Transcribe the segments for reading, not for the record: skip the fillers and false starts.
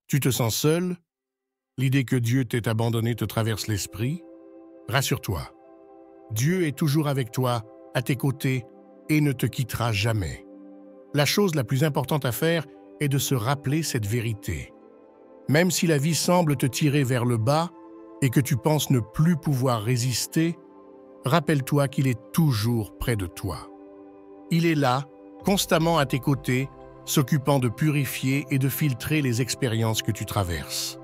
Tu te sens seul? L'idée que Dieu t'ait abandonné te traverse l'esprit? Rassure-toi, Dieu est toujours avec toi, à tes côtés, et ne te quittera jamais. La chose la plus importante à faire est de se rappeler cette vérité. Même si la vie semble te tirer vers le bas et que tu penses ne plus pouvoir résister, rappelle-toi qu'il est toujours près de toi. Il est là, constamment à tes côtés, s'occupant de purifier et de filtrer les expériences que tu traverses.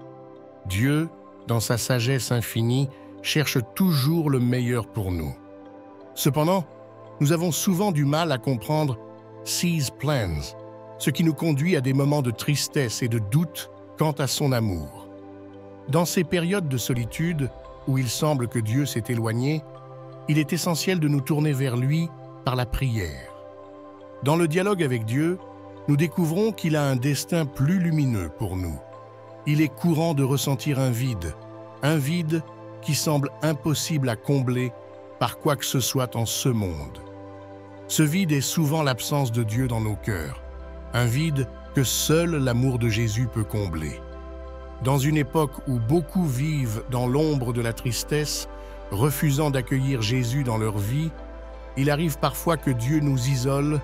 Dieu, dans sa sagesse infinie, cherche toujours le meilleur pour nous. Cependant, nous avons souvent du mal à comprendre His plans, ce qui nous conduit à des moments de tristesse et de doute quant à son amour. Dans ces périodes de solitude, où il semble que Dieu s'est éloigné, il est essentiel de nous tourner vers lui par la prière. Dans le dialogue avec Dieu, nous découvrons qu'il a un destin plus lumineux pour nous. Il est courant de ressentir un vide qui semble impossible à combler par quoi que ce soit en ce monde. Ce vide est souvent l'absence de Dieu dans nos cœurs, un vide que seul l'amour de Jésus peut combler. Dans une époque où beaucoup vivent dans l'ombre de la tristesse, refusant d'accueillir Jésus dans leur vie, il arrive parfois que Dieu nous isole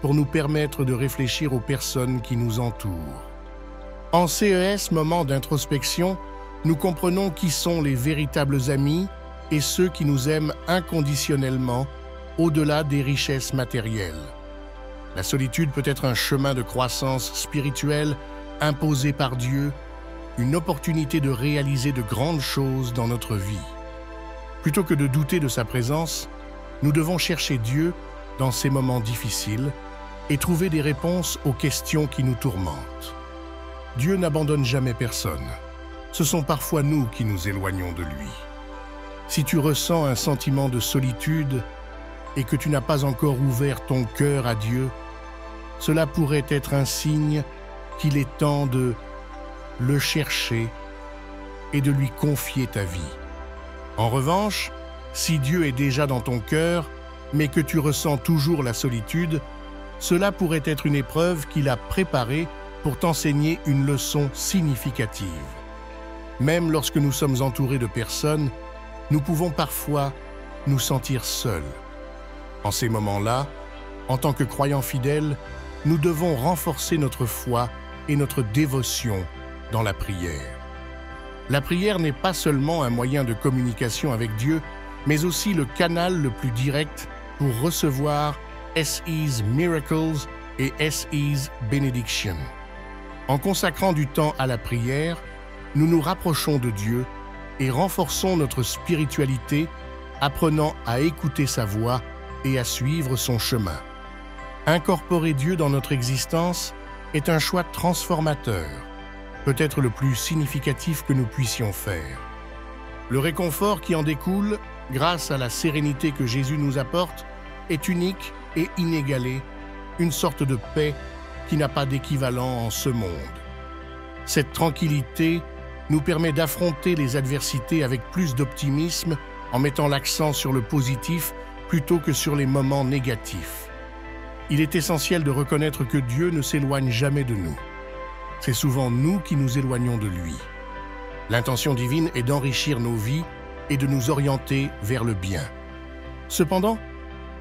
pour nous permettre de réfléchir aux personnes qui nous entourent. En CES, moment d'introspection, nous comprenons qui sont les véritables amis et ceux qui nous aiment inconditionnellement au-delà des richesses matérielles. La solitude peut être un chemin de croissance spirituelle imposé par Dieu, une opportunité de réaliser de grandes choses dans notre vie. Plutôt que de douter de sa présence, nous devons chercher Dieu dans ces moments difficiles et trouver des réponses aux questions qui nous tourmentent. Dieu n'abandonne jamais personne. Ce sont parfois nous qui nous éloignons de lui. Si tu ressens un sentiment de solitude et que tu n'as pas encore ouvert ton cœur à Dieu, cela pourrait être un signe qu'il est temps de le chercher et de lui confier ta vie. En revanche, si Dieu est déjà dans ton cœur, mais que tu ressens toujours la solitude, cela pourrait être une épreuve qu'il a préparée pour t'enseigner une leçon significative. Même lorsque nous sommes entourés de personnes, nous pouvons parfois nous sentir seuls. En ces moments-là, en tant que croyants fidèles, nous devons renforcer notre foi et notre dévotion dans la prière. La prière n'est pas seulement un moyen de communication avec Dieu, mais aussi le canal le plus direct pour recevoir SE's Miracles et SE's Benediction. En consacrant du temps à la prière, nous nous rapprochons de Dieu et renforçons notre spiritualité, apprenant à écouter sa voix et à suivre son chemin. Incorporer Dieu dans notre existence est un choix transformateur, peut-être le plus significatif que nous puissions faire. Le réconfort qui en découle, grâce à la sérénité que Jésus nous apporte, est unique et inégalé, une sorte de paix qui n'a pas d'équivalent en ce monde. Cette tranquillité nous permet d'affronter les adversités avec plus d'optimisme en mettant l'accent sur le positif plutôt que sur les moments négatifs. Il est essentiel de reconnaître que Dieu ne s'éloigne jamais de nous. C'est souvent nous qui nous éloignons de lui. L'intention divine est d'enrichir nos vies et de nous orienter vers le bien. Cependant,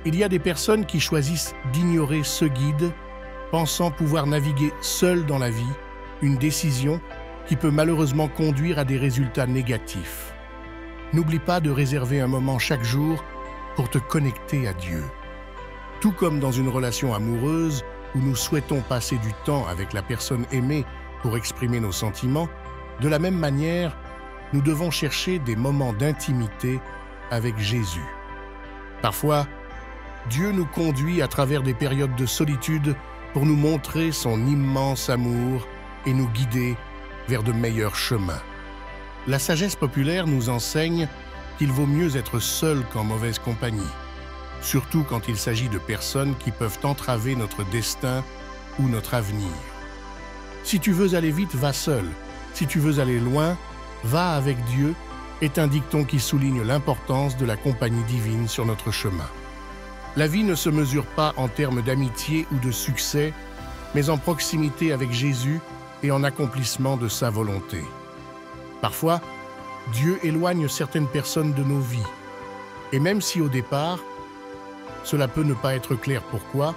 il y a des personnes qui choisissent d'ignorer ce guide, pensant pouvoir naviguer seules dans la vie, une décision qui peut malheureusement conduire à des résultats négatifs. N'oublie pas de réserver un moment chaque jour pour te connecter à Dieu. Tout comme dans une relation amoureuse où nous souhaitons passer du temps avec la personne aimée pour exprimer nos sentiments, de la même manière, nous devons chercher des moments d'intimité avec Jésus. Parfois, Dieu nous conduit à travers des périodes de solitude pour nous montrer son immense amour et nous guider vers de meilleurs chemins. La sagesse populaire nous enseigne qu'il vaut mieux être seul qu'en mauvaise compagnie, surtout quand il s'agit de personnes qui peuvent entraver notre destin ou notre avenir. Si tu veux aller vite, va seul. Si tu veux aller loin, va avec Dieu est un dicton qui souligne l'importance de la compagnie divine sur notre chemin. La vie ne se mesure pas en termes d'amitié ou de succès, mais en proximité avec Jésus et en accomplissement de sa volonté. Parfois, Dieu éloigne certaines personnes de nos vies. Et même si au départ, cela peut ne pas être clair pourquoi,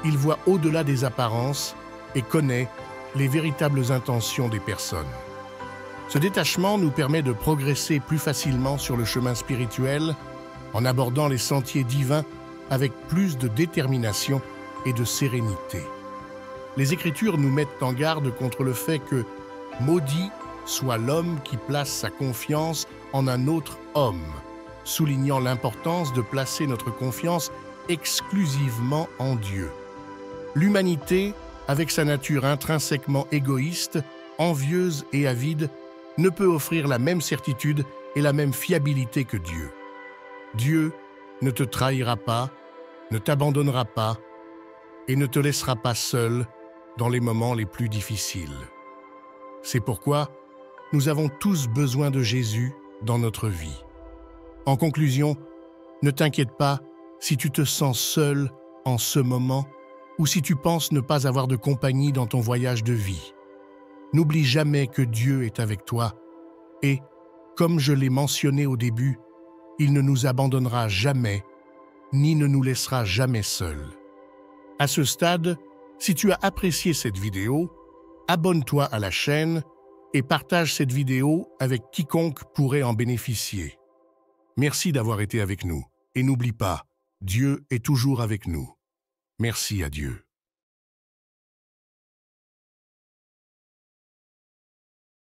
il voit au-delà des apparences et connaît les véritables intentions des personnes. Ce détachement nous permet de progresser plus facilement sur le chemin spirituel en abordant les sentiers divins avec plus de détermination et de sérénité. Les Écritures nous mettent en garde contre le fait que « maudit soit l'homme qui place sa confiance en un autre homme », soulignant l'importance de placer notre confiance exclusivement en Dieu. L'humanité, avec sa nature intrinsèquement égoïste, envieuse et avide, ne peut offrir la même certitude et la même fiabilité que Dieu. Dieu ne te trahira pas, ne t'abandonnera pas et ne te laissera pas seul dans les moments les plus difficiles. C'est pourquoi nous avons tous besoin de Jésus dans notre vie. En conclusion, ne t'inquiète pas si tu te sens seul en ce moment ou si tu penses ne pas avoir de compagnie dans ton voyage de vie. N'oublie jamais que Dieu est avec toi et, comme je l'ai mentionné au début, il ne nous abandonnera jamais ni ne nous laissera jamais seuls. À ce stade, si tu as apprécié cette vidéo, abonne-toi à la chaîne et partage cette vidéo avec quiconque pourrait en bénéficier. Merci d'avoir été avec nous et n'oublie pas, Dieu est toujours avec nous. Merci à Dieu.